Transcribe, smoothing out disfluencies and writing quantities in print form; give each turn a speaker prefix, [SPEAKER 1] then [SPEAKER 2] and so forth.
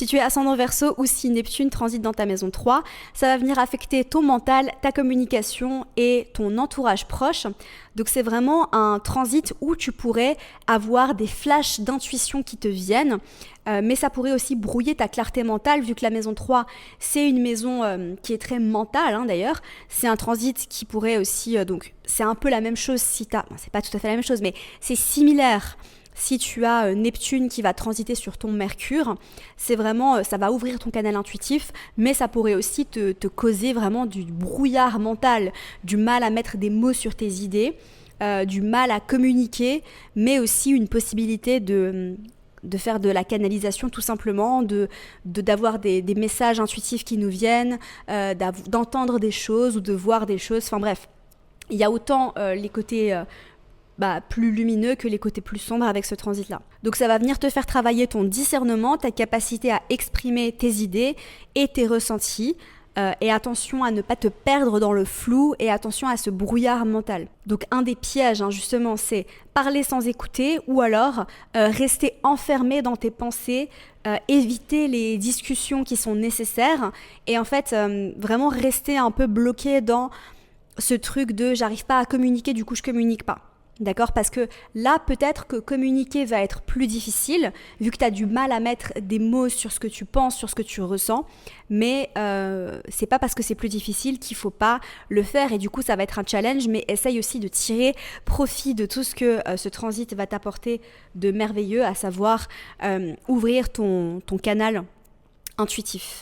[SPEAKER 1] Si tu es ascendant Verseau ou si Neptune transite dans ta maison 3, ça va venir affecter ton mental, ta communication et ton entourage proche. Donc c'est vraiment un transit où tu pourrais avoir des flashs d'intuition qui te viennent, mais ça pourrait aussi brouiller ta clarté mentale vu que la maison 3, c'est une maison qui est très mentale d'ailleurs. C'est un transit qui pourrait aussi, donc c'est un peu la même chose si tu as, c'est pas tout à fait la même chose, mais c'est similaire. Si tu as Neptune qui va transiter sur ton Mercure, c'est vraiment, ça va ouvrir ton canal intuitif, mais ça pourrait aussi te causer vraiment du brouillard mental, du mal à mettre des mots sur tes idées, du mal à communiquer, mais aussi une possibilité de faire de la canalisation tout simplement, d'avoir des messages intuitifs qui nous viennent, d'entendre des choses ou de voir des choses, enfin bref. Il y a autant les côtés plus lumineux que les côtés plus sombres avec ce transit-là. Donc ça va venir te faire travailler ton discernement, ta capacité à exprimer tes idées et tes ressentis. Et attention à ne pas te perdre dans le flou et attention à ce brouillard mental. Donc un des pièges justement, c'est parler sans écouter ou alors rester enfermé dans tes pensées, éviter les discussions qui sont nécessaires et en fait vraiment rester un peu bloqué dans ce truc de j'arrive pas à communiquer, du coup je communique pas. D'accord? Parce que là, peut-être que communiquer va être plus difficile, vu que tu as du mal à mettre des mots sur ce que tu penses, sur ce que tu ressens. Mais c'est pas parce que c'est plus difficile qu'il faut pas le faire. Et du coup, ça va être un challenge. Mais essaye aussi de tirer profit de tout ce que ce transit va t'apporter de merveilleux, à savoir ouvrir ton canal intuitif.